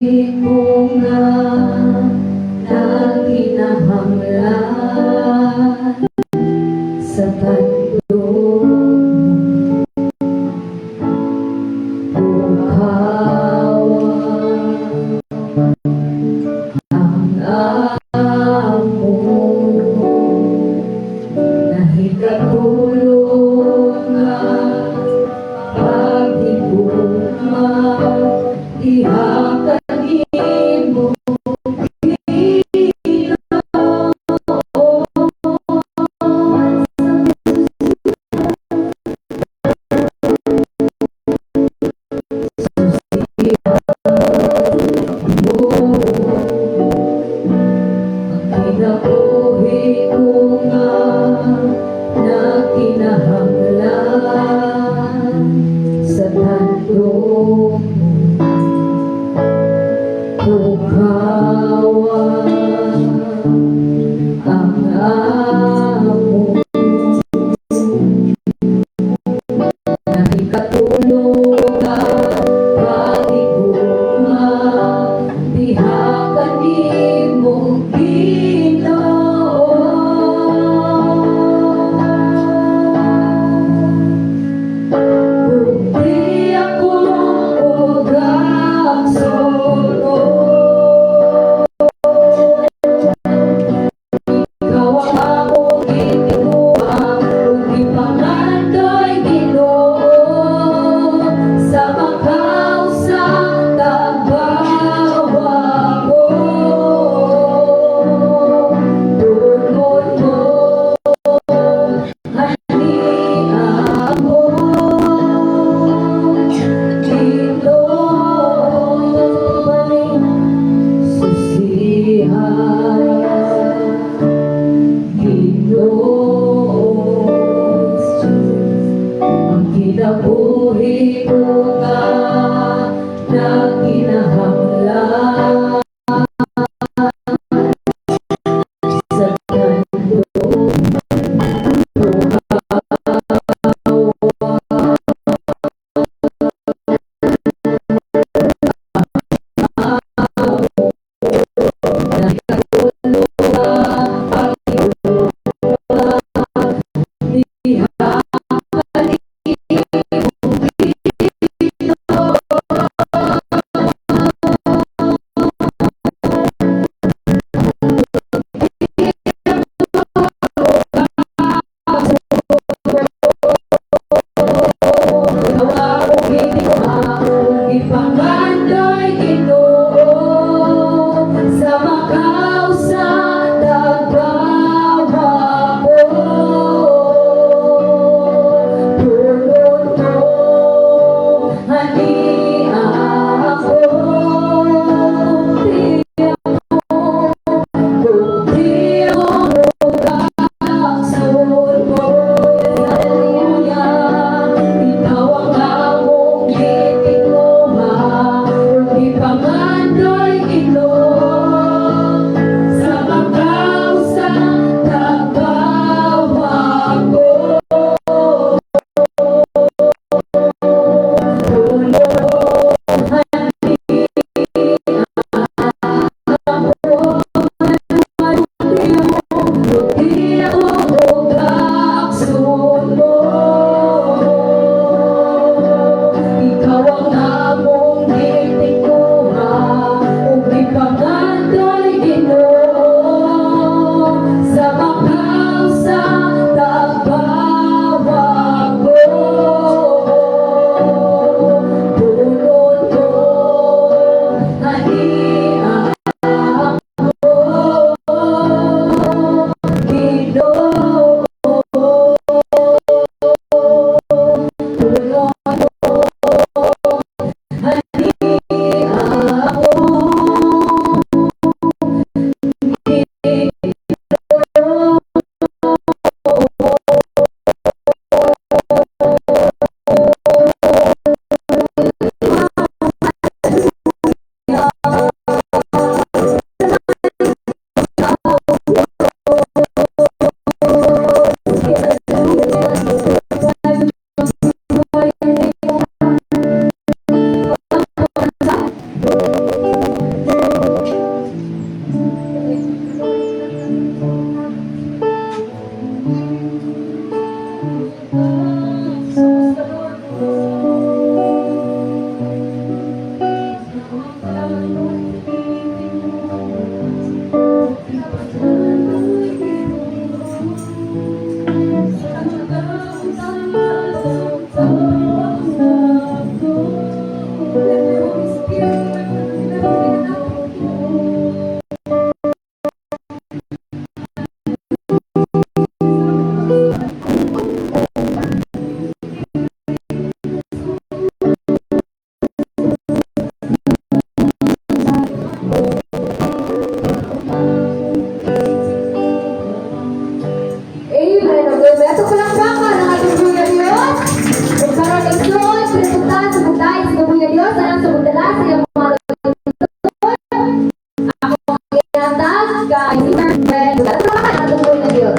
Bunga na kinahanglan sa tandong buhawa ang among nahikatulong nga paghigugma diha kanimo. Kinabuhi ko nga na kinahanglan sa tandong buhawa ang among nahikatulong nga paghigugma diha kanimong kaisipan. At makakatulong na Diyos.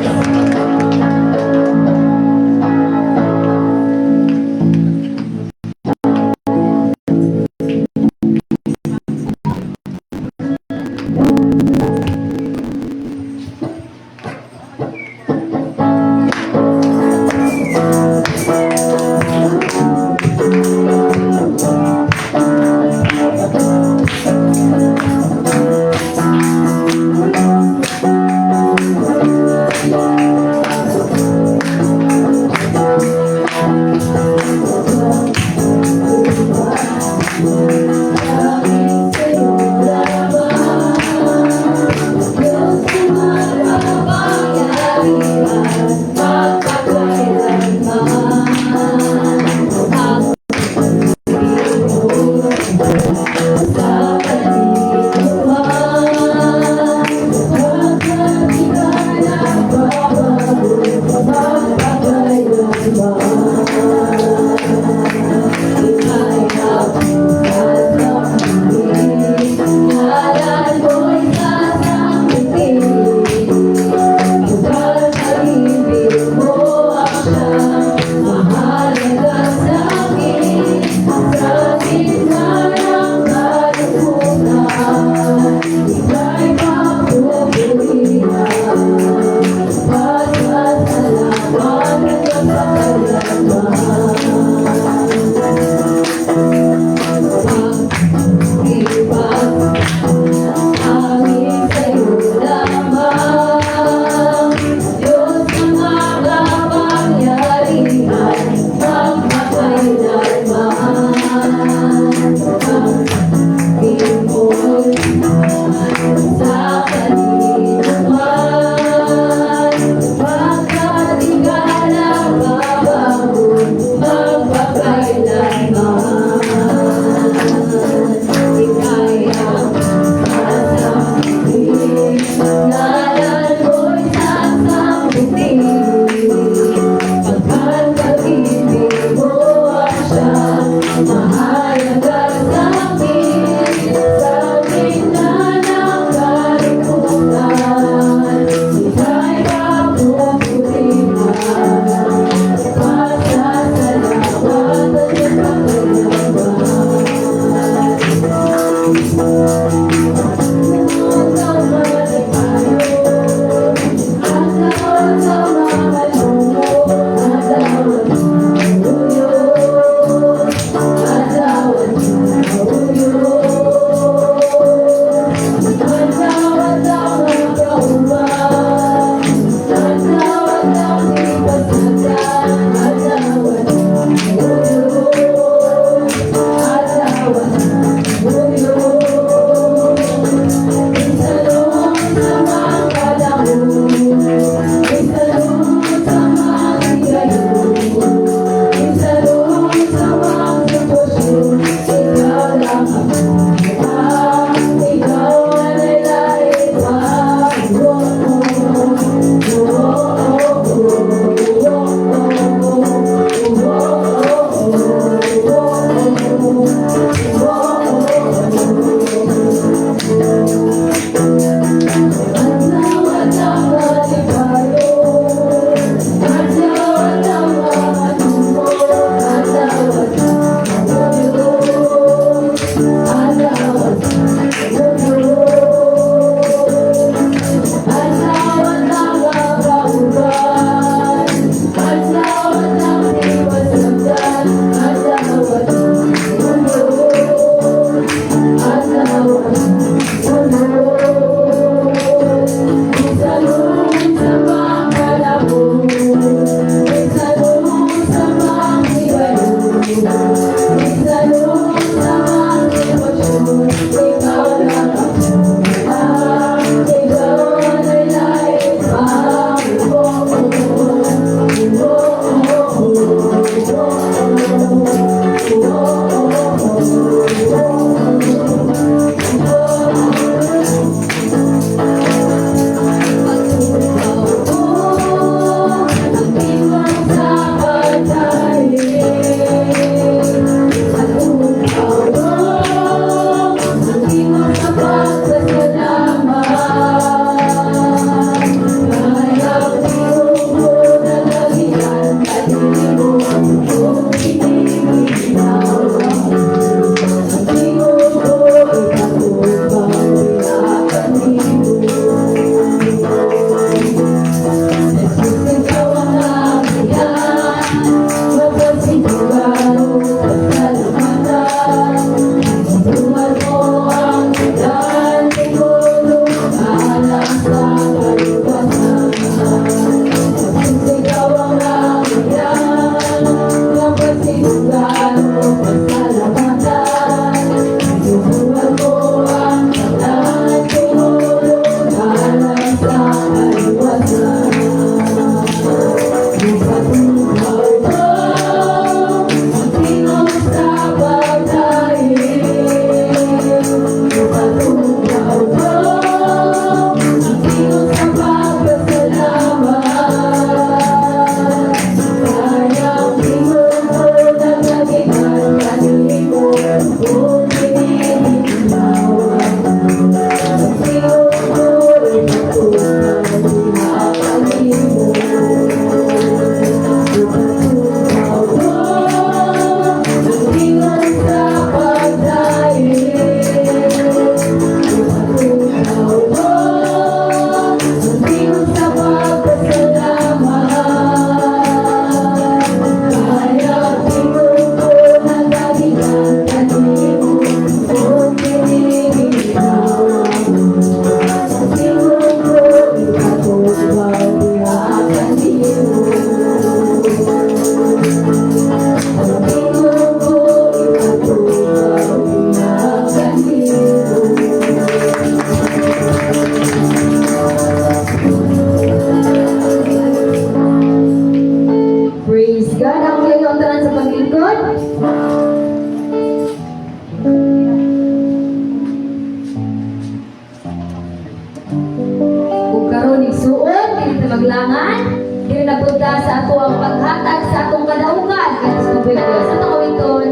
ayuda sa ato ang paghatag sa atong kadaugan kanis mabuhay nga Dios. Sa tangawiton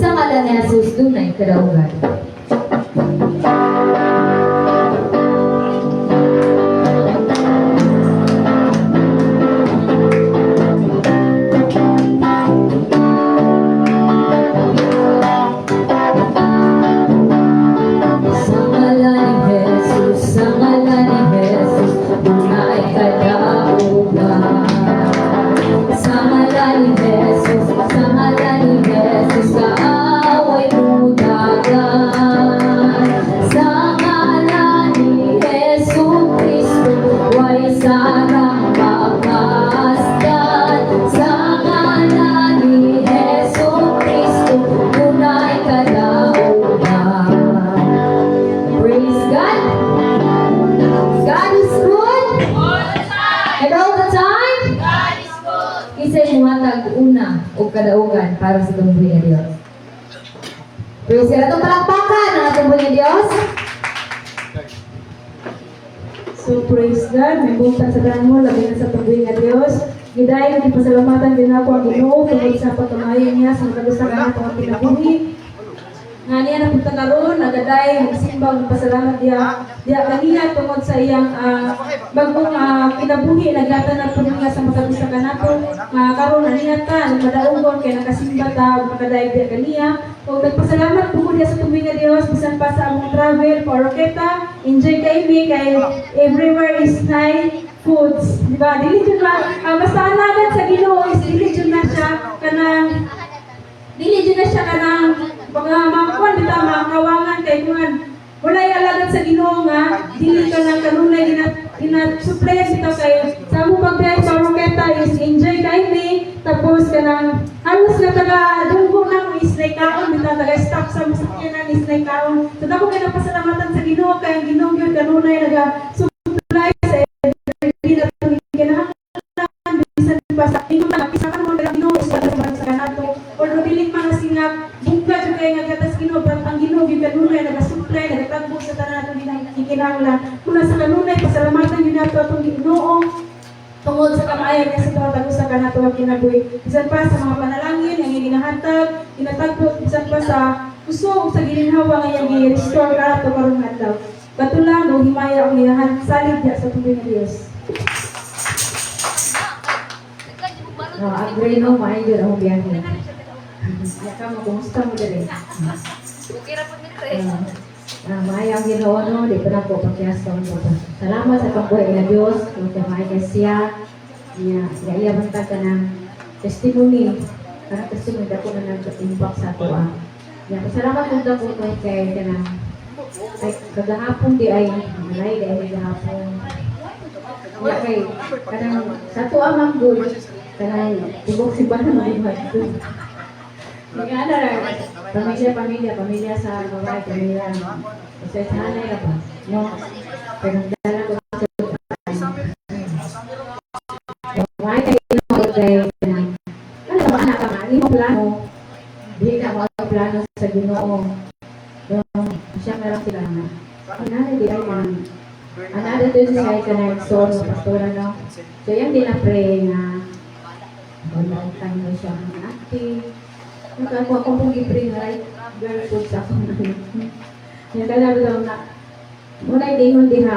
sa ngalan ni Jesus dunay kadaugan. Kadaugan para sa tumbuhin ng Diyos. Pero sila itong palakpakan ng tumbuhin ng Diyos. So praise God, may buntag sa tanan mo, labi na sa tumbuhin ng Diyos. Giday, nagpasalamatan din ako ang Ginoo tungkol sa patumayan niya sa magagusta ka na itong pinabuhi. Nga niya na punta karon, nagaday, magsimba, magpasalamat diya kaniya tungkol sa iyang bagong kinabuhi, naglatan na po niya sa magagusta ka na ito. Karon na niya ta, nagmadaungon, kaya nakasimba ta, nagaday diya kaniya. O nagpasalamat po niya sa tumbuhin ng Diyos, bisan pa sa among travel, paroketa, enjoy kay everywhere is nice foods. Diba? Dili dyan ba, basta anagan sa Ginoo is dili dyan na siya kanang makuan bita makawangan kay kuan walay alagad sa Ginoo nga dili ka nang kanunay supply bitaw kay sa mo pagbiyahe sa roketa is enjoy kay me tapos kanang halos na taga dunggo na mo is like kaon bitaw taga stop sa musakyanan is like kaon so dako kay napasalamatan sa Ginoo kay ang Ginoo gyud kanunay naga supply sa every na kinahanglan bisan pa sa pisakan mo ang Ginoo sa kanato or dili man sinag bungka jud kay nga gatas Ginoo but ang Ginoo gyud kanunay naga-supply nagatagbo sa tanan ato kinahanglan kuna sa kanunay pasalamatan gyud nato atong Ginoo tungod sa kamayan niya sa tawag sa kanato ang kinabuhi bisan pa sa mga panalangin ang ginahatag ginatagbo bisan pa sa kusog sa gilinhawa nga iyang i-restore ka ato karong adlaw katulang no himaya ang iyahan salig diya sa tumbuhin ng Dios. Agree no, maayo ang biyahe. Yaka mo, kumusta mo dali? Okay ra po ni Chris. Maayo ang Ginoo no, di ko na po pagkiyas ka mo. Salamat sa pagbuhay ng Diyos, kung maayo kay siya, iya bantag ka ng testimony, karang testimony na po na nag-impact sa ato. Salamat po na po kay kanang kagahapon di ay malay di ay kagahapon. Okay, kanang sa ato ang good, kanang tibok si Bano mag-ibat ko. Pamilya sa babae, pamilya. Kasi sa hanay na ba? No? Pero dala ko sa babae kayo kay ano ba anak ka nga? Hindi mo plano. Hindi ka mo plano sa Ginoo. Siya meron sila nga. Nanay di ay man. Another to siya ka na so pastora no. So yan din na pray na walang time siya ng active. Ako pong i-pray na right girl food sa akong yung kaya daw na walay dingon diha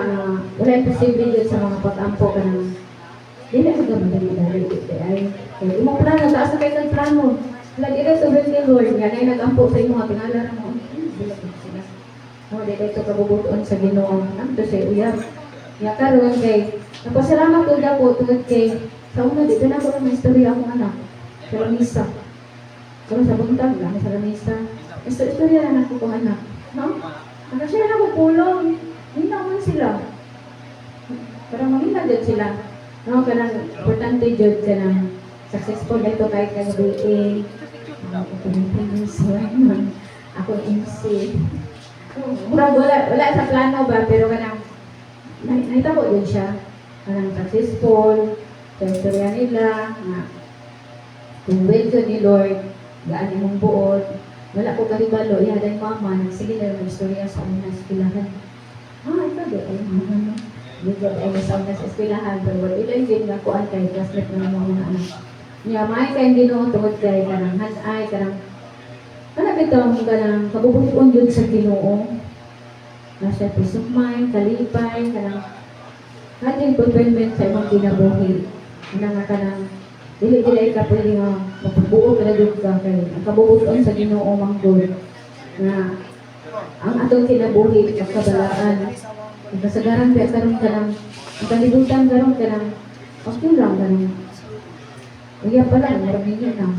walay posible yun sa mga pag-ampo ka ng dili ka madali ay kaya mo plano taas na kayo ng plano lagi rin sobrang ni Lord nga na nag-ampo sa imo tingala na mo di kayo ito kabubutuan sa Ginoo ito sa uyab nga karon kay napasalamat ko na po tungod kay sa una dito na ako ng istorya akong anak sa misa kung sa buntag lang sa misa istorya lang ako kong anak no? Nakashare na ako pulong hindi naman sila parang mamina dyan sila no? Kanang importante dyan ka ng successful na ito kahit kagabiin ako MC murag wala sa plano ba pero kanang nakita ko yun siya kanang successful sa istorya nila nga kung wedyo ni Lord gaan imong buod wala ko karibalo ihaday mama sige na yung istorya sa una sa kilahan ikaw di ay mama no Medyo ay nasaw na sa eskwelahan, pero wala ilang din nga kuan kay classmate ng mga anak. Niya, may kayong Ginoo tungod kay kanang hanay, kanang bitong kanang kabubuton yun sa Ginoo. Na siya peace of mind, kalipay, kanang hating fulfillment sa imong kinabuhi. Nga kanang dili ka pwede nga magbuo ka na doon ka kay ang kabubuton sa Ginoo manggod na ang atong kinabuhi pagkabalaan. Kasagaran kaya karon ka ng ang kalibutan karon ka ng okay lang ka ng iya pa lang, maraming yun na.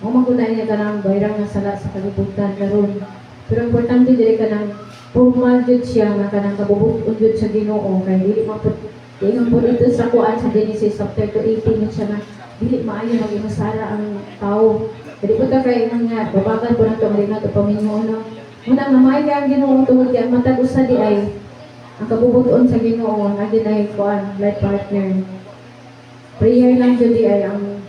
Ang magkunay niya ka ng bayrang na sala sa kalibutan karon. Pero importante dili ka ng formal jud siya nga ka ng kabubuton jud sa Ginoo kay dili maput tingnan po dito sa kuan sa Genesis chapter 18 yun siya na dili maayo mag-imasara ang tao. Dili po ta kay nga babagan po na ito malinaw ito paminyo no. Muna nga may kaya ang Ginoo tungod kaya matag usa di ay ang kabubuton sa Ginoo nga ginay kuan life partner. Prayer lang jud di ay ang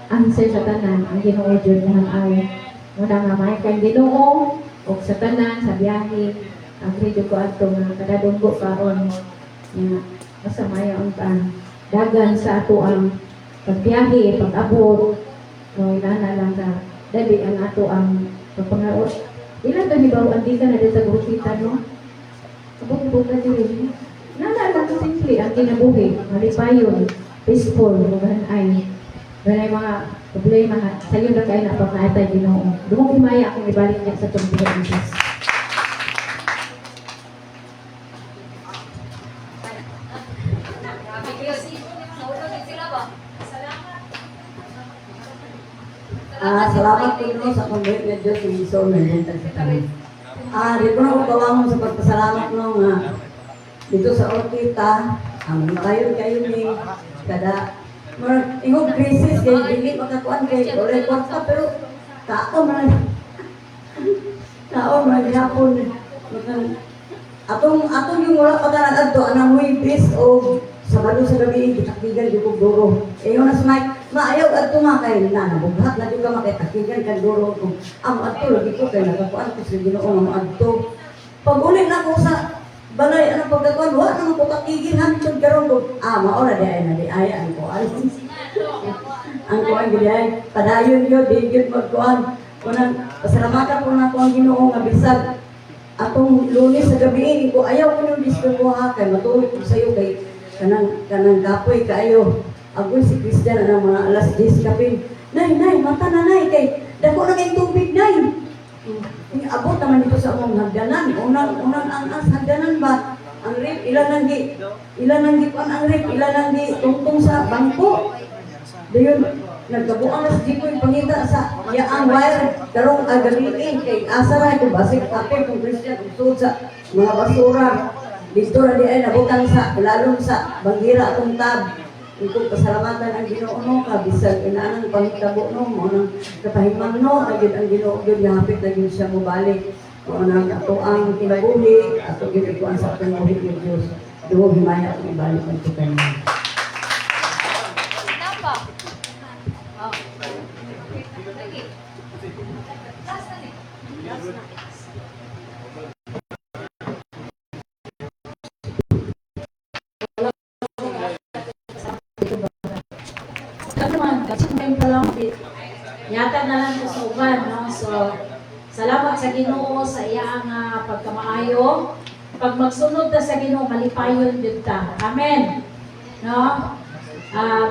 answer sa tanan ang Ginoo jud nga ay muna nga may kay Ginoo og sa tanan sa biyahe ang video ko ato nga kada dunggo karon nga basta mayo ang dagan sa ato ang pagbiyahe pag-abot no inana lang ka dali ang ato ang pagpangaot ilan to hibaw andi ka na dito sa grupita no abot-abot ka diri nana lang to simple ang kinabuhi malipayon peaceful mugahan ay ganay mga problema nga sayo na kayo na pagkaatay Ginoo dumong himaya akong ibalik niya sa tong Jesus. Salamat po sa pag-break na Diyos yung iso na bintag sa kami. Di ko na ako kawangon sa pagpasalamat no nga dito sa Ortita, ang kayo ni kada ingog crisis kay dili makakuan kay ore kwarta pero tao man gyapon atong yung wala pa tanan adto anang Huwebes o Sabado sa gabi gitaktigan gyud og duro. Ingon na smite maayaw adto makay na nabughat na gyud ka makitakigan kan duro kung ang adto lagi ko kay nagakuan ko sa Ginoo nga adto. Pag uli na ko sa balay anong pagkakuan wa na ko takigin hantod karon ko mao na di ay na di ay ang ko ang kuan gid ay padayon gyud di gyud magkuan unang pasalamatan ko na ko ang Ginoo nga bisag atong Lunes sa gabi ko ayaw ko yung disco ko ha kay matuloy ko sayo kay kanang kapoy kaayo agoy si Christian ang mga alas 10 kapin nay mata na nay kay dako na kay tubig nay abot naman dito sa among hagdanan unang ang hagdanan ba ang rip ilan ang gi ang rip ilan ang gi tungtong sa bangko dayon nagkabuang na si Jipoy pangita sa yaang wire karong agaliin kay asa ra ito basig kapin kung Christian usod sa mga basura dito na di ay nabutang sa lalong sa bangira atong tab ikong pasalamatan ang Ginoo no kabisag inanang pangitabo no mo nang kapahimang no agid ang Ginoo gyud gahapit na gyud siya mobalik mo nang ato ang kinabuhi ato gyud ikuan sa atong buhi gyud Dios duo himaya ang ibalik ang tukan Yata na lang ko sa uban, no? So, salamat sa Ginoo sa iyang pagkamaayo. Pag magsunod ta sa Ginoo, malipayon jud ta. Amen. No?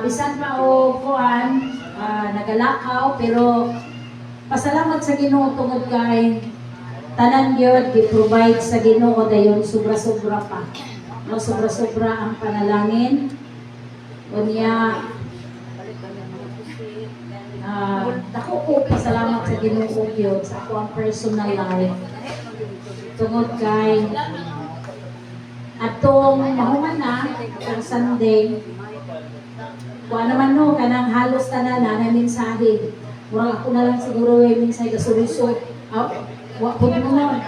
Bisan pa o kuan, nagalakaw, pero pasalamat sa Ginoo tungod kay tanan gyud gi-provide sa Ginoo dayon sobra-sobra pa. No, sobra-sobra ang panalangin. Unya dako ko pasalamat sa Ginoo gyud sa akong personal life. Tungod kay atong mahuman na ang Sunday. Kuha naman no kanang halos tanan na mensahe. Murag ako na lang siguro ay mensahe gasuri-suri. Wa ko naman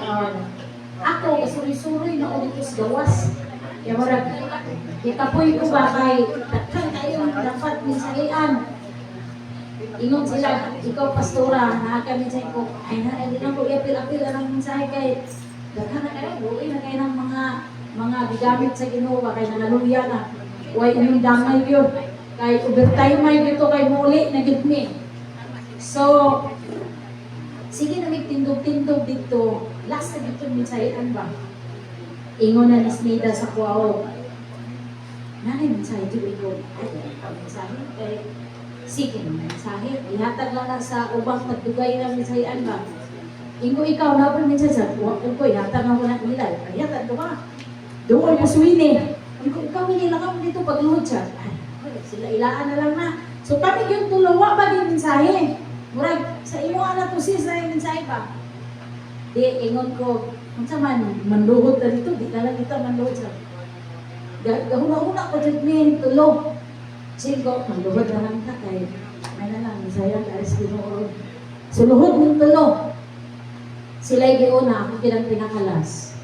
ako gasuri-suri na dito sa gawas. Kaya murag ikapoy ko ba kay takkan kayo dapat mensahean. Ingon sila, ikaw pastora, nakaka-mensahe ko, ay hindi na ko i-apil-apil ang mensahe kay daghan na kayo, buhay na kayo ng mga mga gigamit sa Ginoo kay nangaluya na. Way inyong damay gyud. Kay overtime may dito kay muli na gid mi. So sige na may tindog-tindog dito. Last na dito minsayan ba? Ingon na ni Snida sa kuwao. Nanay mensahe dito ko. Ay, mensahe kay sige na mensahe. Ihatag lang na sa ubang nagdugay na mensahean ba? Ingo ikaw na po mensahe sa kuwao ko. Ihatag lang ko na nila. Ihatag ko ba? Doon mo suwini. Ingo ikaw nila ka dito pagluhod siya. Sila ilaan na lang na. So kami yung tulawa ba din mensahe? Murag, sa imo na to sis na yung mensahe pa. Di, ingon ko, kung sa man, manluhod na dito, di na lang dito manluhod siya. Gahuna-huna ko dito niya, tulo. Sigo, manluhod na lang ka kay, may na lang, mensahe ang karis Ginoo. So luhod ng tulo. Sila'y giuna, ako kinang pinakalas.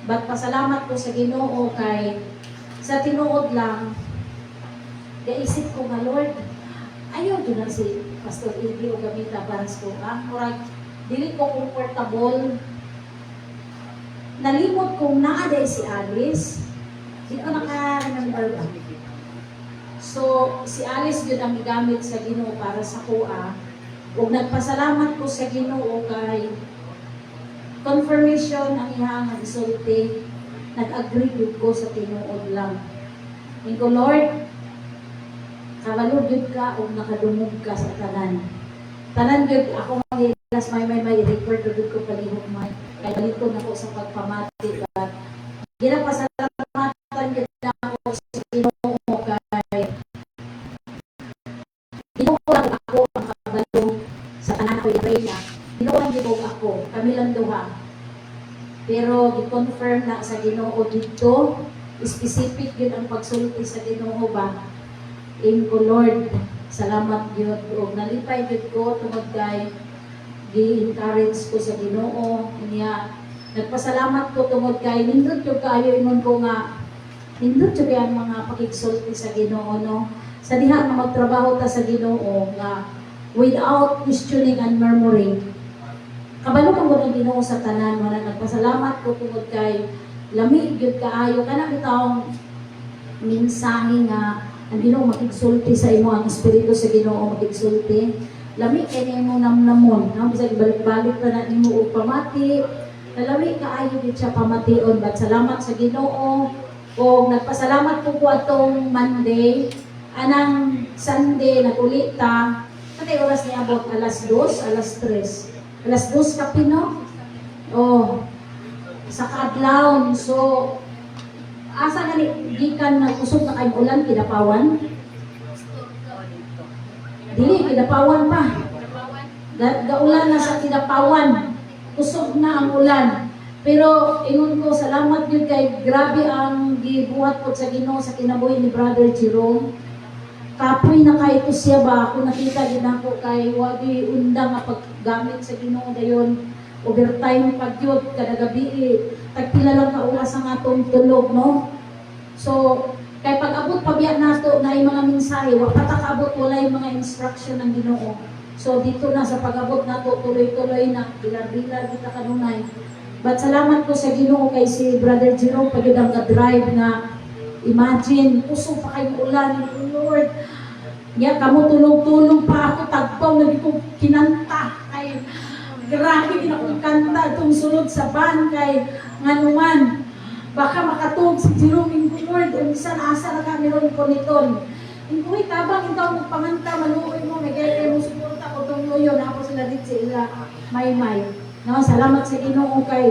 But pasalamat ko sa Ginoo kay, sa tinuod lang, naisip ko nga, Lord, ayaw doon na si Pastor Iggy o Gamita para sa kuha. Murag, dili ko comfortable. Nalimot kong naaday si Alice. Di ko naka-remember ba. So, si Alice yun ang gamit sa Ginoo para sa kuha. Ug nagpasalamat ko sa Ginoo kay confirmation ang iyang isulti. Nag-agree yun ko sa tinuod lang. Ingo, Lord, kabalog yun ka o nakadumog ka sa tanan. Tanan yun, ako mag-ilas may record yun ko palihog may. Kaya balito na ko sa pagpamati. But, ginapasalamatan yun na ako sa Ginoo kay Ginoo lang ako ang kabalog sa tanan ko yung niya. Ginoo lang gibog ako. Kami lang duha. Pero, i-confirm na sa Ginoo dito, specific yun ang pagsulti sa Ginoo ba? Ingo, Lord, salamat Diyos. O nalipay Diyos ko, tungod kay gi-encourage ko sa Ginoo. Niya, nagpasalamat ko tungod kay nindot yung kayo, ingon ko nga, nindot yung kaya mga pakigsulti sa Ginoo, no? Sa diha na magtrabaho ta sa Ginoo, nga without questioning and murmuring. Kabalo kang ng Ginoo sa tanan, wala nagpasalamat ko tungod kay lamig yun kaayo, kana bitawong minsahe nga ang Ginoo makigsulti sa imo, ang Espiritu sa Ginoo makigsulti. Lami kay nimo namnamon, no? Bisag balik-balik pa na nimo og pamati. Lami kaayo gid siya pamation, but salamat sa Ginoo. O nagpasalamat ko atong Monday, anang Sunday naguli ta. Katay oras ni abot alas 2, alas 3. Alas 2 ka pino. Oh, sa kadlawon. So asa na gikan na kusog na kay ulan kidapawan? Dili kidapawan pa. Gaulan na sa kidapawan. Kusog na ang ulan. Pero ingon ko salamat gyud kay grabe ang gibuhat ko sa Ginoo sa kinabuhi ni Brother Jerome. Kapoy na kay ito siya ba ako nakita din ako kay wagi undang nga paggamit sa Ginoo dayon. Overtime pag yun, kada gabi, tagpila lang ka oras ang atong tulog, no? So, kay pag-abot pabiya nato na yung mga mensahe, patakabot wala yung mga instruction ng Ginoo. So, dito na sa pag-abot nato, tuloy-tuloy na, bilar-bilar kita kanunay. But salamat ko sa Ginoo kay si Brother Jerome, pag yun ang ka-drive na, imagine, puso pa kayong ulan, Lord, ya, kamo tulog-tulog pa ako, tagpaw na di ko kinanta, kay grabe din akong kanta itong sunod sa ban kay nganuman. Baka makatug si Jerome ko, Lord, umisan asa na kami ron ko niton. Ingoy, tabang itaw magpanganta, maluoy mo, may gaya mo suporta ko itong luyo, na ako sila dito sila, may. No, salamat sa Ginoo kay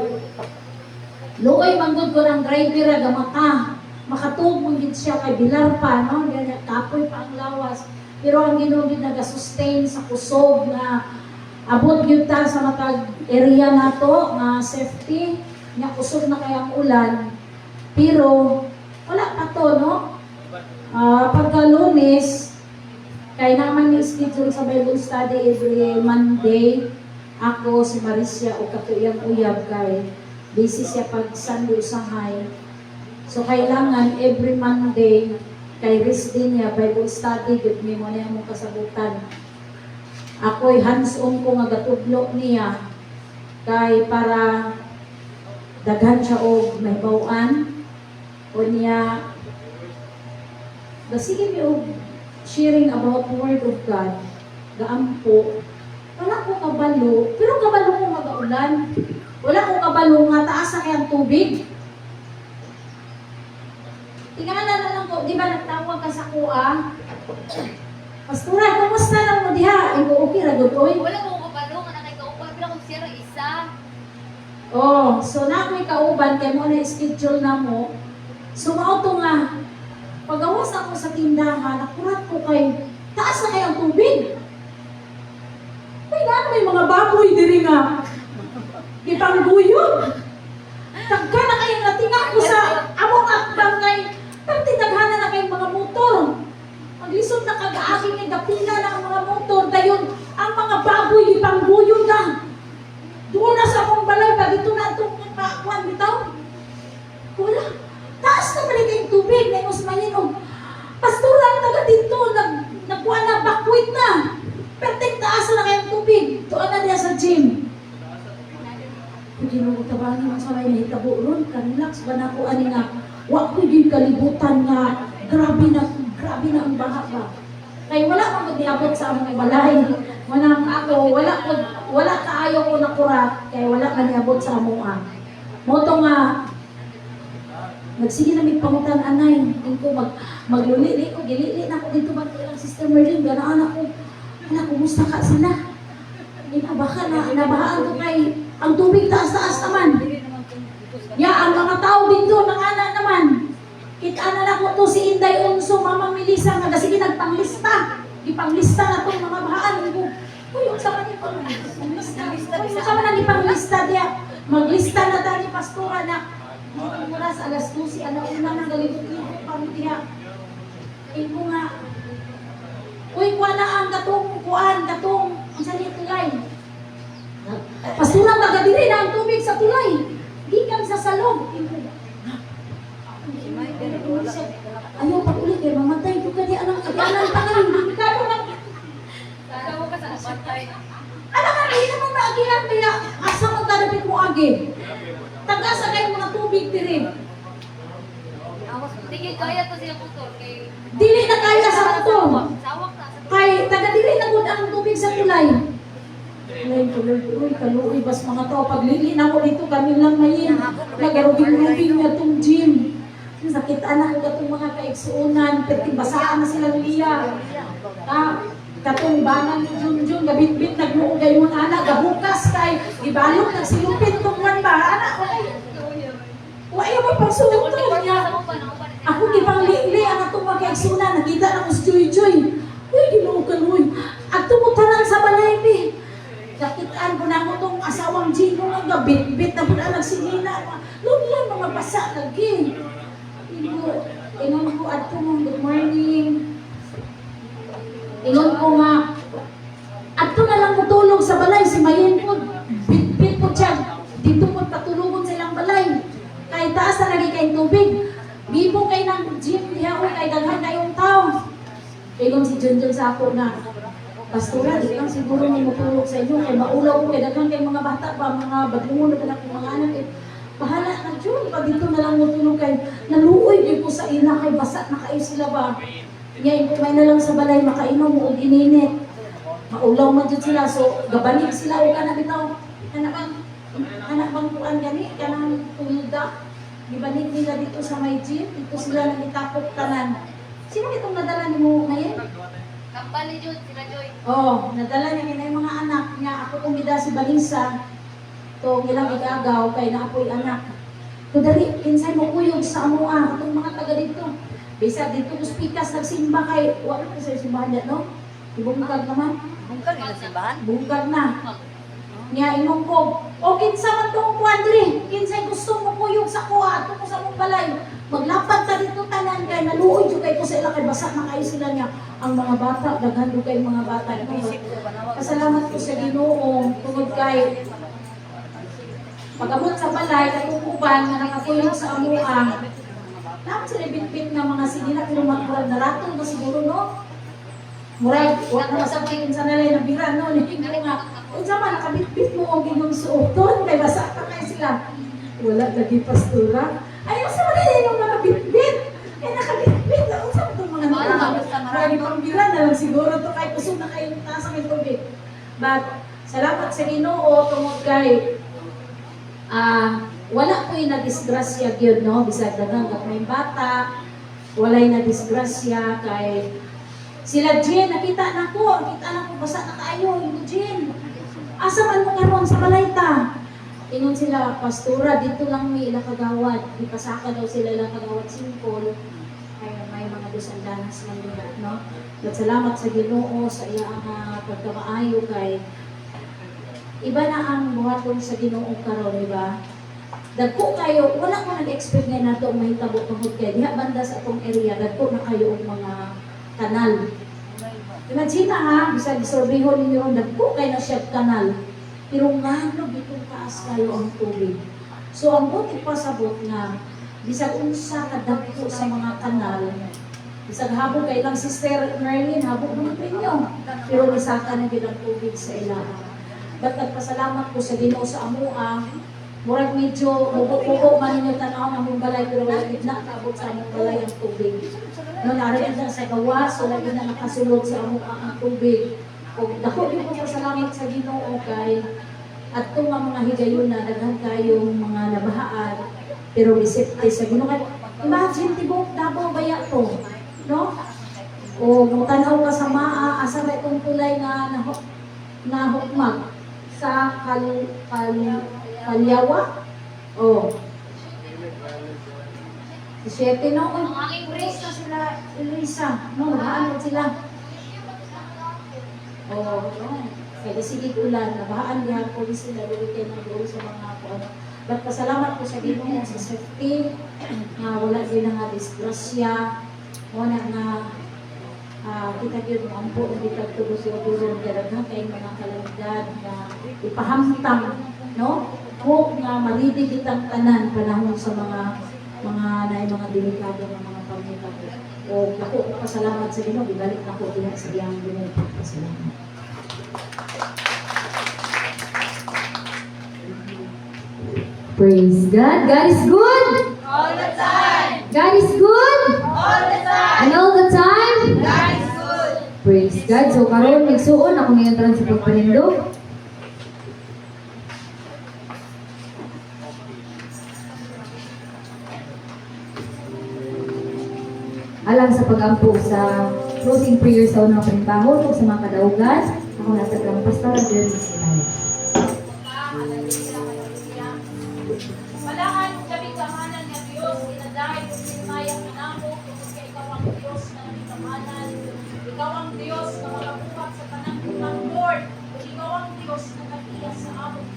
luoy manggod ko ng driver aga makatug mong gid siya kay bilar pa, no? Ganyan, kapoy pa ang lawas. Pero ang Ginoo gid naga-sustain sa kusog na abot yun ta sa matag area nato nga safety nga kusog na kayang ulan pero wala pa to, no? Pagka Lunes kay naman ni schedule sa Bible study every Monday ako si Maricia o katuyang uyab kay busy siya pag Sunday usahay so kailangan every Monday kay rest din niya Bible study gud mi mo niya mong kasabutan. Ako'y hands-on ko nga gatudlo niya kay para daghan siya og may bawaan O niya, sige mo sharing about the Word of God, gaampo, wala ko kabalo, pero kabalo ko mag-aulan. Wala ko kabalo nga taas na kayang tubig. Tingala na lang ko, di ba nagtawag ka sa kuha? Pastora, kumusta lang mo diha? Iko okay ra gud oy. Wala ko kapalo, nga nakikaupan, pero kung siya rin isa. Oh, so na ako'y kauban kay mo na schedule na mo. So mao to nga pagawas ako sa tindahan, nakurat ko kay taas na kayang tubig. Ay, na may mga baboy diri nga. Gipangguyod. Tagka na kayo natinga ko sa among akbang kay tagtindaghanan na kayong mga motor. Maglisod na kagaaging nga gapila na ang mga motor dayon ang mga baboy gipangguyod na. Doon na sa akong balay ba dito na itong kakuan bitaw. Wala. Taas na balik yung tubig na yung mayinog. Pastora ang taga dito nagkuha na bakwit na. Perting taas na kayong tubig. Tuan na niya sa gym. Hindi mo tabangin ang salay na hitabo ron. Relax ba na ko ani nga. Wa ko yung kalibutan nga. Grabe na ang baha ba. Kaya wala kang magdiabot sa among balay. Manang ako, wala kaayo ko na kurat. Kaya wala ka niabot sa among moto nga, nagsige na may pangutan anay. Hindi ko maglulili ko, gilili na ako dito ba ilang Sister Merlin, ganaan ako. Wala, kumusta ka sila? Baka nabahaan ko kay ang tubig taas-taas naman. Ang mga tao dito, nangana naman. Kita na ko to si Inday Unso, Mama Melissa, nga sige nagpanglista. Ipanglista na itong mga bahaan. Uy, yung sama niya panglista. Uy, yung sama na ipanglista diya. Maglista na tayo ni Pastora na mula sa alas 12, una ng galibot-libot pang diya. Ito nga. Uy, kuha na ang katong, ang sali tulay. Pastora, magadiri na ang tubig sa tulay. Gikan sa salog. Ayaw pag ulit kayo, mamatay ko kanya anong kagalan pa nga, hindi ka lang. Sana mo ka sa apatay. Alam ka, hindi naman maagihan, kaya asa magdadapit mo agi. Tagasa kayo mga tubig tiri. Tingin kaya to siya motor kay Dili na kaya sa motor. sawak na. Kay taga-dili na gud ang tubig sa tulay. Tuloy, kaluoy, bas mga tao, paglili na ko dito, kami lang mayin. Nagarubing-rubing na itong gym. Nakitaan ako katong mga kaigsuunan, basaan na silang liya. Katong banan ni Junjun, gabit-bit, nagnuugay mo na anak, gabukas kay, ibalok, nagsilupit tong man ba, anak ko ay. Ayaw mo pagsulutod niya. Ako gipang li ang atong mga kaigsuunan, nakita na ko si Joy-Joy. Uy, ginuugan, at tumutanan sa balay, ni. Kakitaan ko na ako itong asawang Gino ng gabit-bit na po na nagsinina. Lugyan, mga basa lagi. Ingon ko at good morning. Ingon ko nga, at na lang matulog sa balay, si Mayen po, bit-bit po siya. Dito po patulugon sa ilang balay. Kahit taas na lagi kayong tubig. Bibo kayo ng gym, diya ko kay daghan kayong tao. Ingon si Junjun sa ako na, Pastora, di lang siguro may matulog sa inyo. Kaya maulaw ko, kaya daghan kayong mga bata pa, mga badungon na mga anak. Bahala na Jun, pag dito na lang matulog kayo. Naluoy din po sa ila kay basa na kayo sila ba. Ngayon, kumay na lang sa balay, makainom mo o gininit. Maulaw man dyan sila, so gabanig sila o ka na bitaw. Anak bang kuan gani, kanang tulda. Gibanig nila dito sa may gym, dito sila nang itapok tanan. Sino itong nadala ni mo ngayon? Kampali Jud, sila Joy. Oh, nadala niya kina yung mga anak niya. Ako kumida si Balisa. To, ilang igagaw kay naapoy anak. To dali, kinsay mo kuyog sa amua. Itong mga taga dito. Bisa dito kuspikas nagsimba kay, wala ko sa simbahan niya, no? Ibungkag naman. Bungkag na simbahan. Bungkag na. Niya imong ko, o kinsa man tong kwadri, kinsay gusto mo kuyog sa kuha, ato ko sa mong balay. Maglapad ta dito tanan kay naluoy jud kay ko sa ila kay basa na kayo sila niya. Ang mga bata, daghan jud kay mga bata. Pasalamat ko sa Ginoo tungod kay pag-abot sa balay, katukuban nga nakakuyog sa amua. Naman sila bit-bit nga mga sinila pero magmurag na ratong ba siguro, no? Murag, huwag na masabay sa nalay na bira, no? Nipig ko nga, unsa man nakabit-bit mo o ginong suoton, kay basa ka kay sila. Wala lagi pastura. Ayaw sa mga yung mga bit siguro to kay kusog na kayo taas ang tubig. But salamat sa Ginoo tungod kay wala ko na disgrasya gyud no bisag daghang may bata walay na disgrasya kay sila Jen nakita nako basa na kaayo yung Jen asa man mo karon sa balayta ingon sila pastora dito lang may ila kagawad ipasaka daw sila ila kagawad simple kaya may mga dusandanas man nila no but salamat sa Ginoo sa iyang pagkamaayo kay iba na ang buhaton sa Ginoo karon di ba dagko kayo, wala ko nag-expect nga nato mahitabo tungod kay diha banda sa atong area, dagko na kayo og mga kanal. Imagine ha, bisag isorbihon ninyo, dagko kay na siya kanal. Pero ngano bitong taas kayo ang tubig. So ang buti pasabot na bisag unsa ka dagko sa mga kanal, bisag habog kay lang Sister Merlin, habog mo ninyo. Pero bisaka na gyud ang tubig sa ilaha. But nagpasalamat ko sa Ginoo sa amoa. Murag medyo mubo man ninyo tanaw ng mong balay pero wala gitna kaabot sa among balay ang tubig. No narin lang sa gawas so lagi na nakasulod sa among ang tubig. Og dako gyud ko pasalamat sa Ginoo kay adto nga mga higayon na daghan kayong mga nabahaan pero resepte sa Ginoo. Imagine tibok Davao baya to, no? O mutanaw ka sa maa asa ra itong tulay na hukmag sa Kalyawa? Oh. Si Shete, no? Ang aking Praise na sila, Elisa. No, nabahaan sila. Oh, no. Kaya sige ulan, nabahaan niya po sila, lulitin ng doon sa mga kuwan. But pasalamat ko sa Ginoo sa safety, na wala din nga disgrasya, wala nga kita yun ang po, hindi tagtubo siya doon, daraghan kayong mga kalamidad na ipahamtang, no? Hope nga maridig kitang tanan panahon sa mga delikado ng mga pamilya. O ako pasalamat sa Ginoo, ibalik na ko diha sa iyang Ginoo pasalamat. Praise God. God is good. All the time! God is good. All the time! And all the time. God is good! Praise God. So karon nagsuon ako ngayon tanan sa pagpanindog. Alang sa pag-ampo sa closing prayer sa unang panibahon o sa mga kadaugan, ako nasa kang Pastor Jerry Sinay. Malahan kami kamanan nga Dios inadahay kung sinayang manamo kung kay ikaw ang Dios na kamanan ikaw ang Dios na makabuhat sa tanang tumang Lord kung ikaw ang Dios na nagtiyas sa amon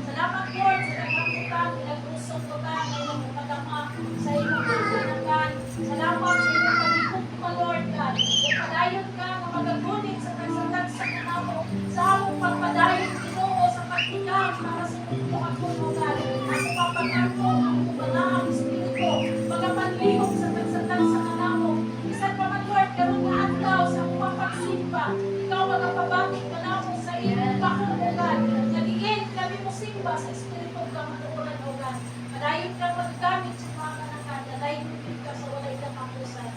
salamat Lord sa nagpaputang nagpusong ko ta ngayong magpadama sa iyong pagkanakan salamat sa iyong pagikot ko Lord God kung padayon ka na magagunit sa kagsatag sa kanamo sa among pagpadayon Ginoo sa pagtikang para sa mundo ako God ako papagako ang kubanahang Espiritu magapanlihok sa kagsatag sa kanamo isang pa man Lord karon nga adlaw sa among pagsimba ikaw magapabakit kanamo sa iyong bakong God nagiging kami mo simba sa Espiritu ka matuulan o God madayon ka maggamit sa mga kanakan dadayon ka sa walay ka kapusan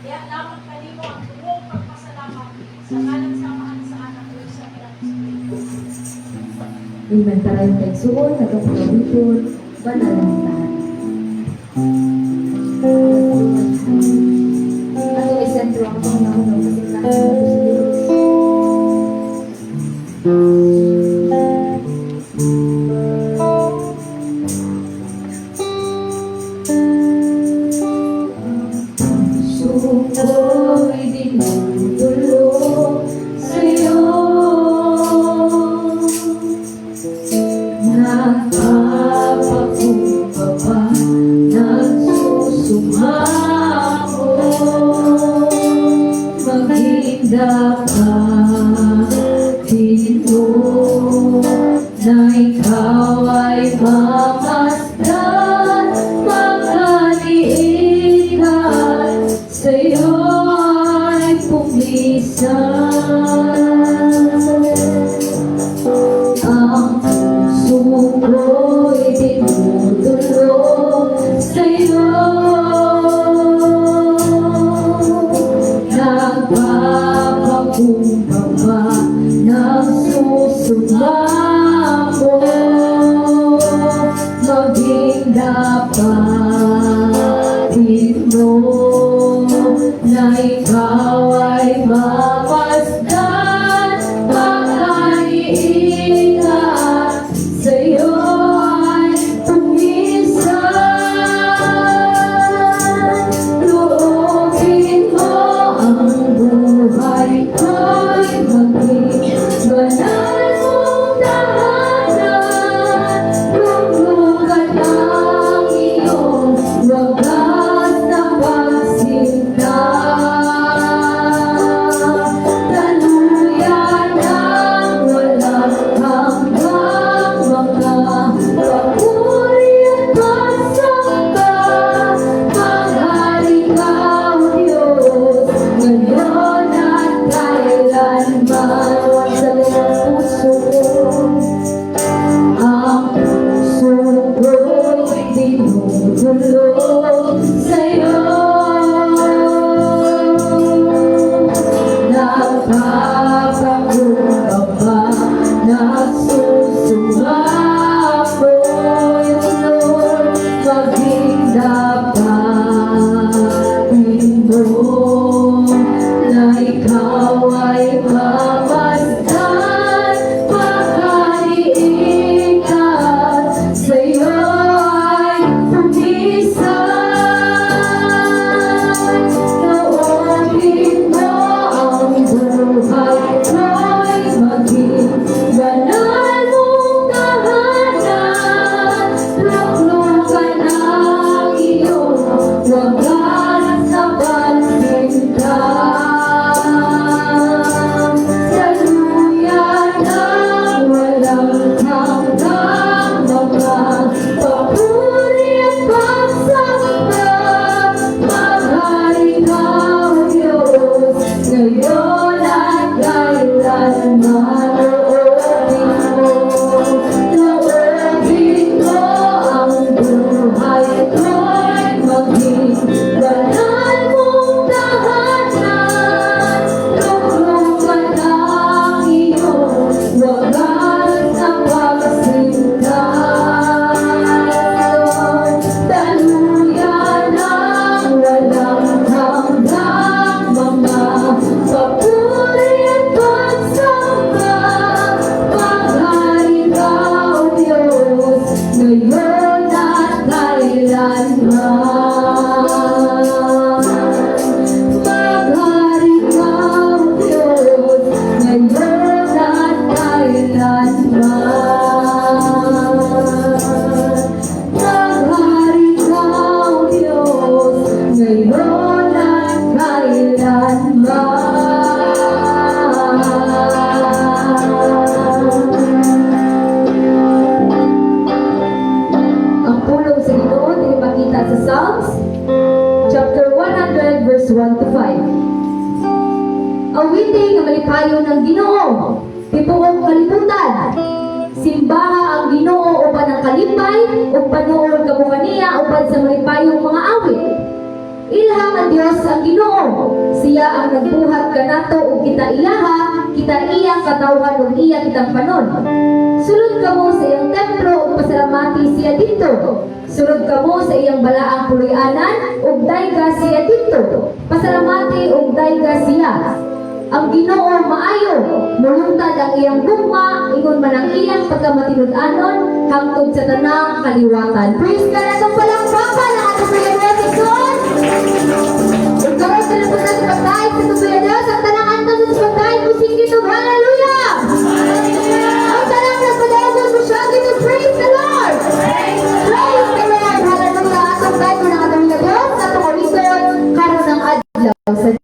kaya lamang kanimo ang buong pagpasalamat sa ngalan samahan sa anak ko sa ilang Espiritu. Amen. Para yung nagsuon, nagpapalawitod, banal ang lahat. Ato isentro ang pangunahon kasi lahat ng Suko'y dinudulog sa'yo. Nagpapakumbaba, nagsusumamo, maghinda ka dito, na ikaw ay mamasdan, magkaliitan, sa'yo ay pumisan. Ang suko'y dinudulog sa'yo. Nagpapakita na ikaw ay mamasdan, makaliit at sa'yo ay tumisan. Loobin mo ang buhay ko'y maging banal mong tahanan. Luglugan ang iyong wagas na pagsinta. Daluyan ang walang hanggang mga papuri at pagsamba. Mahal ikaw, Diyos, ngayon at kailanman. Sa iyong puso, ang puso ko'y dinudulog sa'yo. Nagpapakumbaba ba, nagsusumapoy, Lord, maging dapatin mo na ikaw ay mamasdan, makaliit at sa'yo ay tumisan. Loobin mo ang buhay ko'y maging banal mong tahanan. Luglugan ang iyong wagas na pagsinta. Daluyan ang walang hanggang mga papuri at pagsamba. Mahal ikaw, Diyos, ngayon at kailanman. Loobin mo ang buhay ko'y maging banal mong tahanan. Luglugan ang iyong wagas na pagsinta. Daluyan ang walang hanggang mga papuri at pagsamba. Mahal ikaw, Diyos, ngayon at kailanman. Mahal ikaw, Diyos, ngayon at kailanman. Mahal ikaw, Diyos, ngayon at kailanman. Ang pulong sa Ginoo dili makita sa Psalms chapter 100 verse 1 to 5. Awiting nga malipayon ng Ginoo, tibuok kalibutan. Simbaha ang Ginoo uban ang kalipay, ug panuol kamo kaniya uban sa malipayong mga awit. Ilham ang Dios ang Ginoo, siya ang nagbuhat kanato ug kita ilaha, kita iyang katawhan ug iya kitang panon. Sulod kamo sa iyang templo ug pasalamati siya dito. Sulod kamo sa iyang balaang puloy-anan ug dayga siya dito. Pasalamati ug dayga siya. Ang Ginoo maayo, mulungtad ang iyang gugma, ingon man ang iyang pagkamatinud-anon hangtod sa tanang kaliwatan. Praise God! Atong palakpakan ang atong Panginoon Hesus. Ug karon sa labot natin pagkain sa tubuyan Dios, ang tanang antang sa pagkain musik dito. Hallelujah! Ang tanang nagpadayon mo siya dito. Praise the Lord! Praise the Lord! Hallelujah! Atong kain mo ng atong Diyos, atong orisyon, karon ng adlaw sa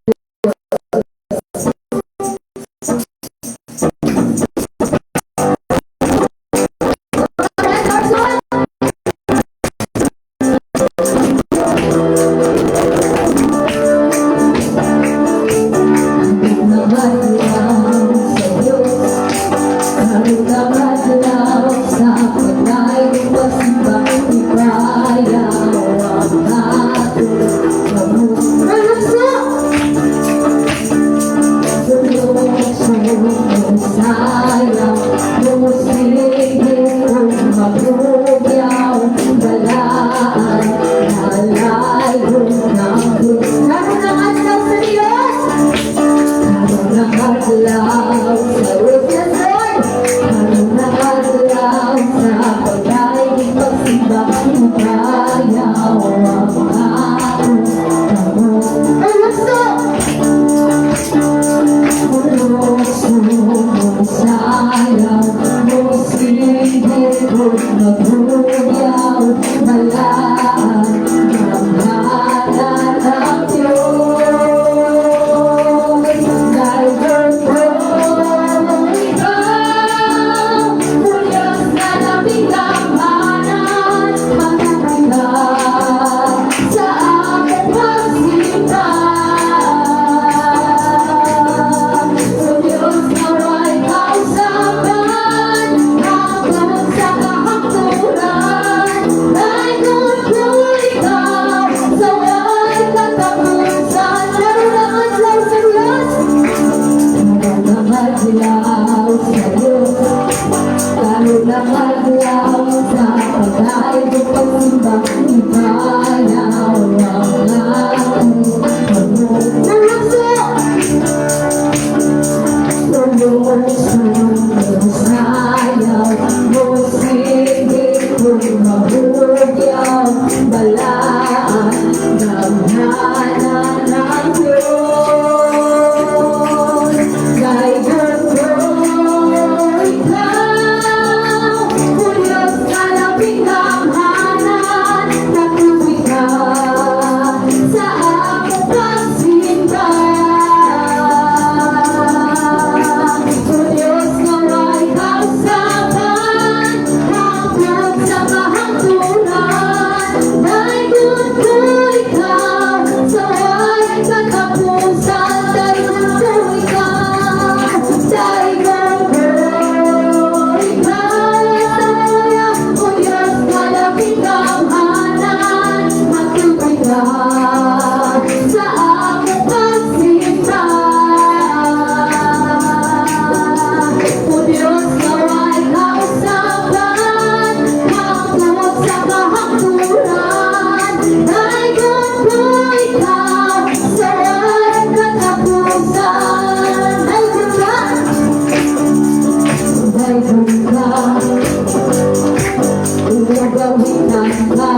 sa among pagsinta. O Diyos, nawa'y kausapan, hangtod sa kahangturan. Dayon ko ikaw sa walang katapusan. Dayon ka, umagawitan ka.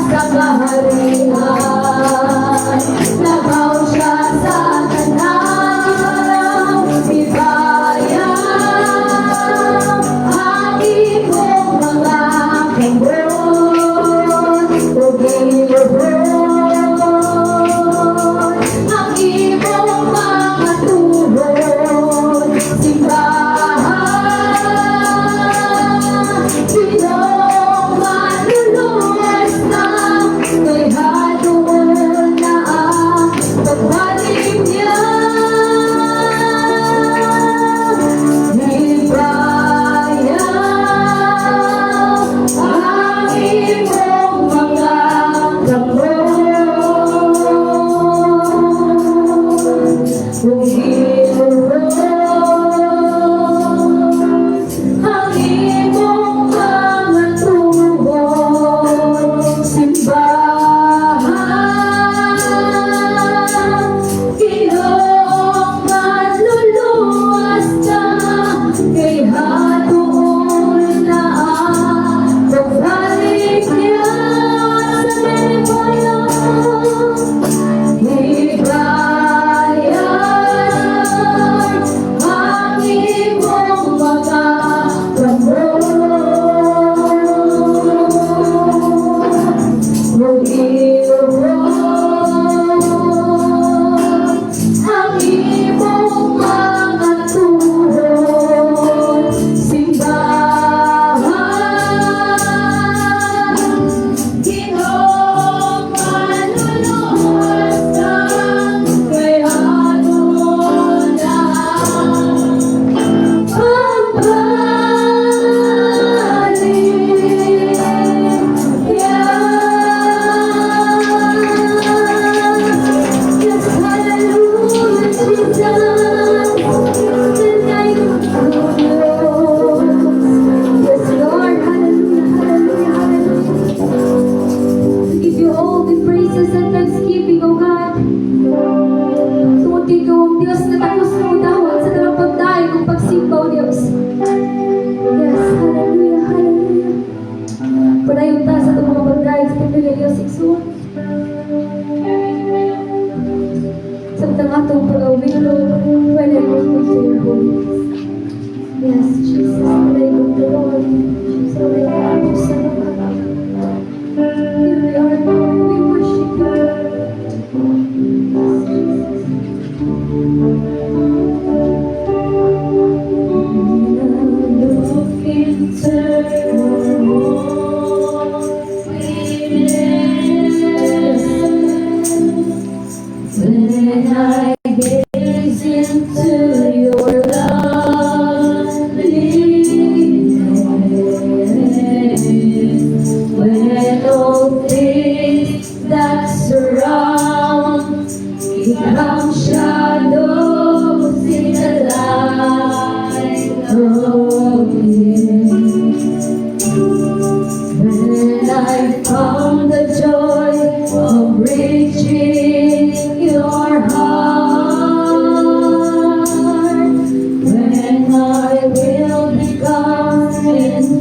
Sa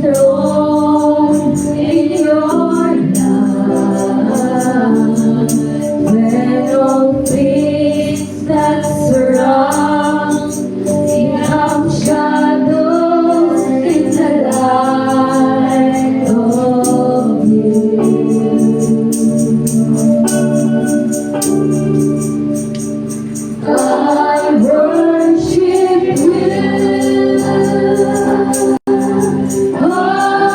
enthroned in your love. When all things that surround become shadows in the light of you. I worship you. Oh,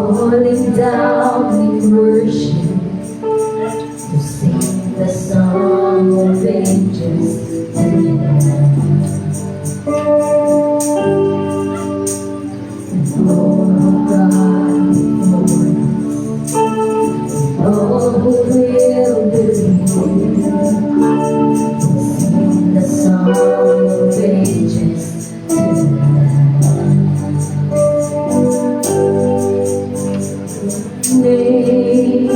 falling down in worship to sing the song of ages to the Lamb. Oh God, all who will believe, sing the song of ages to the Lamb. Name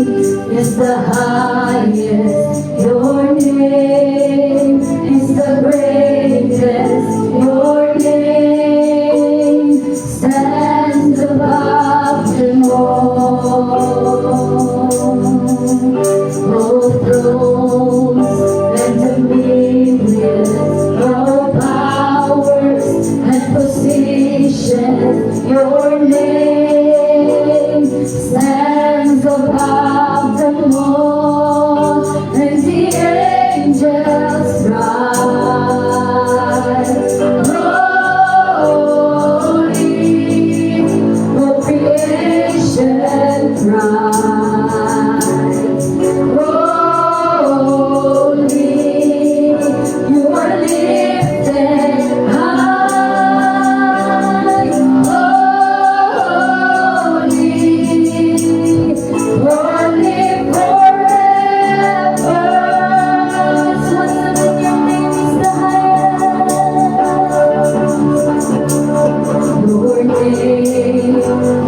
is the highest, your name is the greatest, your name stands above them all. Oh thrones and dominions, all powers and positions, your name stands above them all, and the angels cry, holy, all creation cries, holy, you are lifted high, holy, holy forever. So your name is the highest. Your name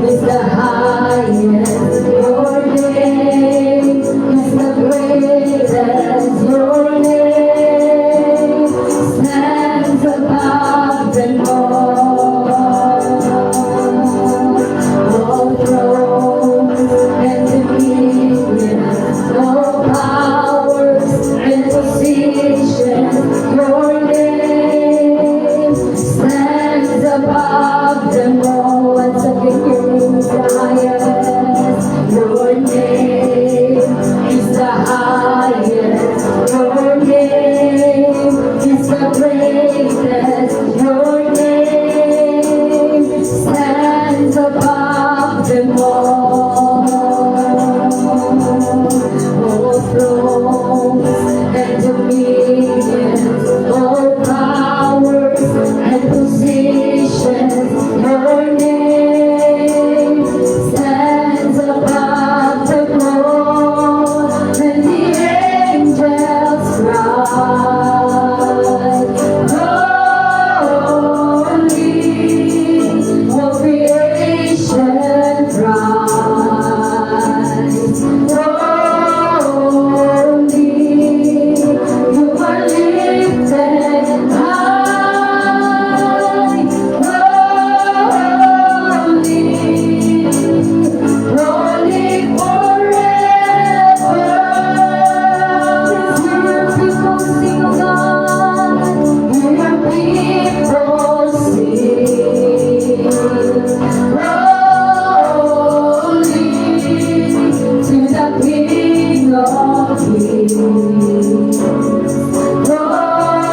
is the highest. Your name is the greatest. Your name stands above them all. All thrones and dominions, all powers and positions, your name stands above them all. Once again, your name is the highest. Your name is the highest. Your name is the greatest. Your name stands above them all. All thrones and dominions, all powers and positions, your name stands above them all, and the angels cry, holy, all creation cries, holy, you are lifted high, holy, holy forever. Let's hear your people sing, oh God. Hear your people sing. Holy to the King of Kings. Holy,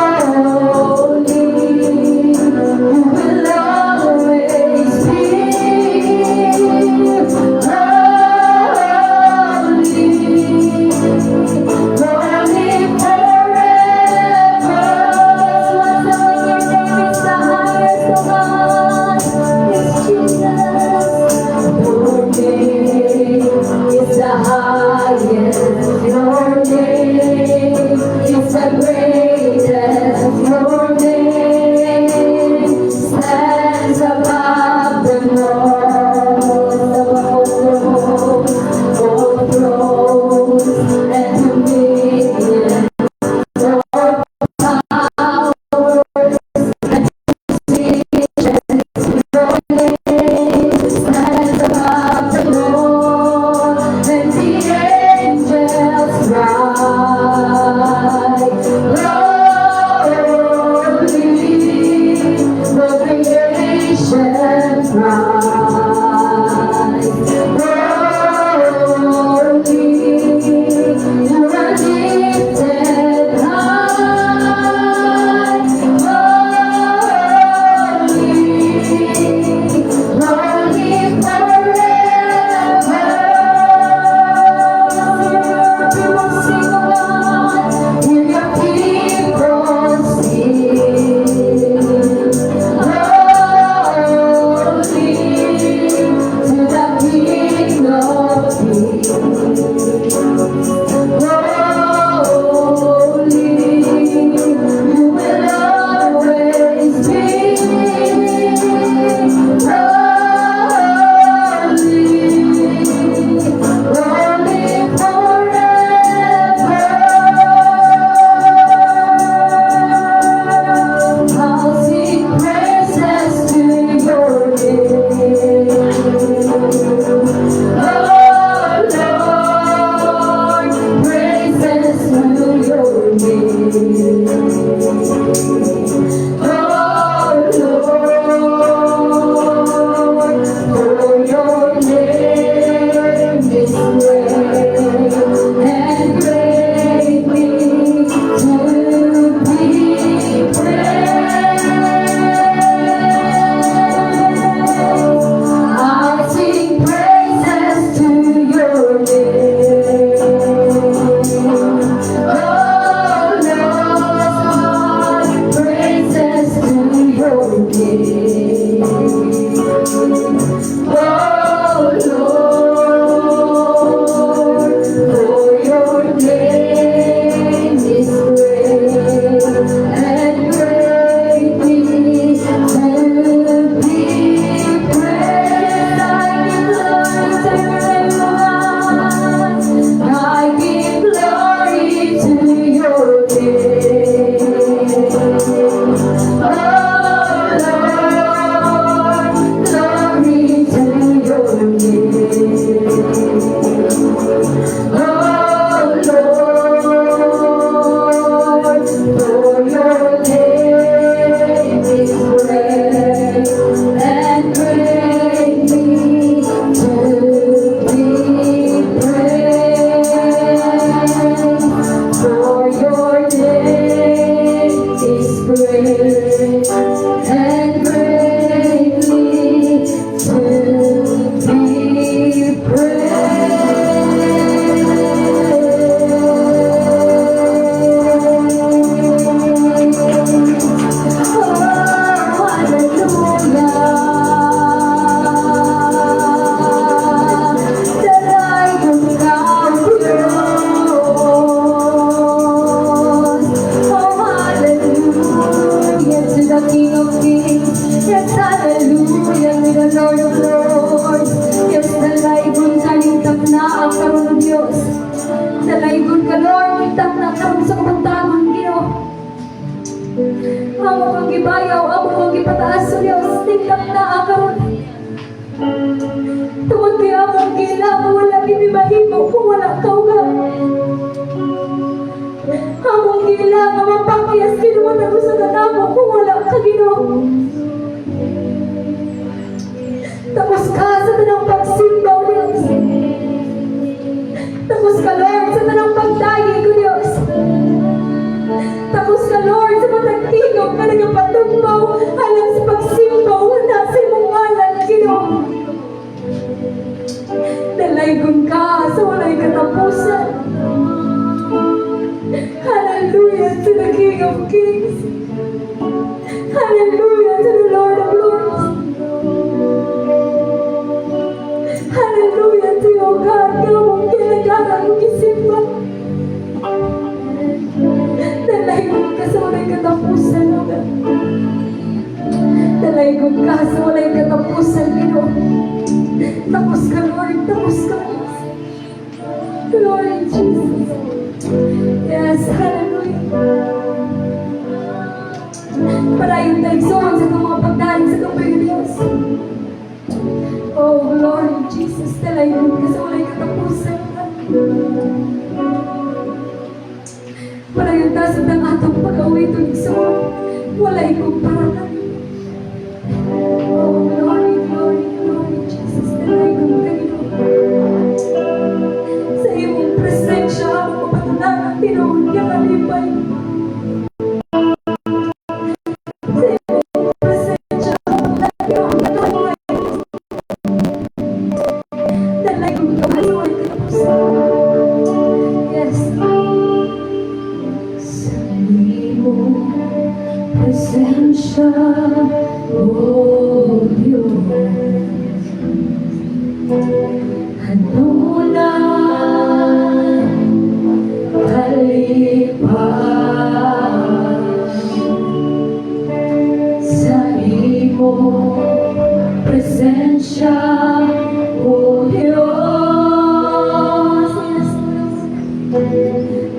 you will always be. Holy forever. Once again, your name is the highest, oh God. Yes, Jesus. Your name is the highest. Your name is the greatest. Your name stands above them all. All thrones and dominions, all powers and positions, your name stands above them all, and the angels cry, holy, the creation cries, holy, you are lifted high, holy, holy forever.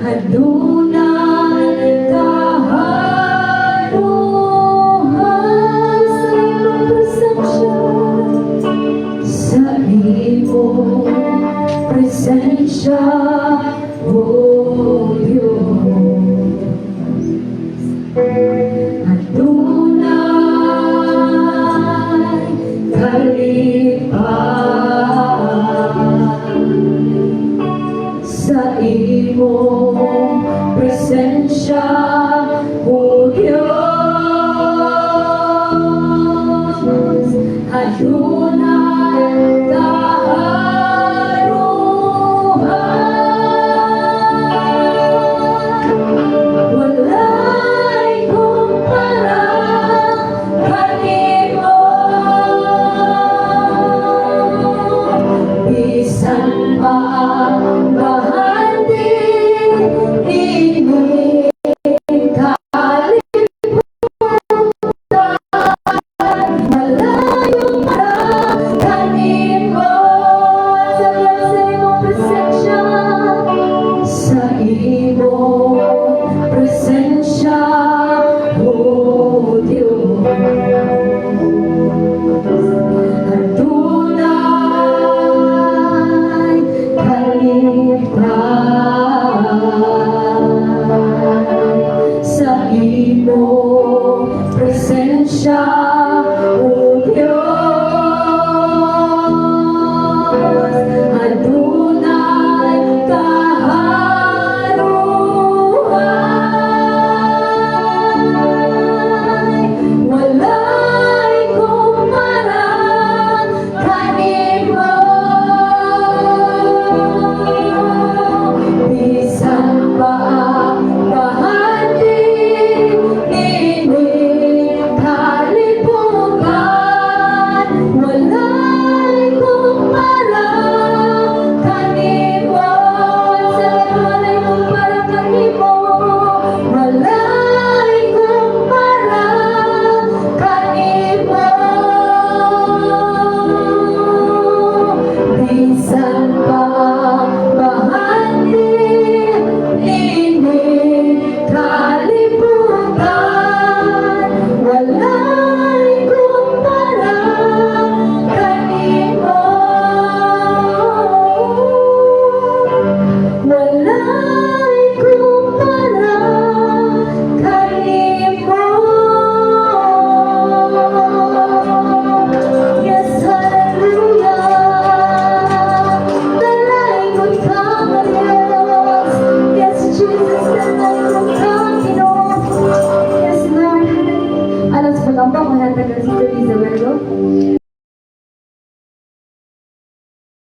Adonai,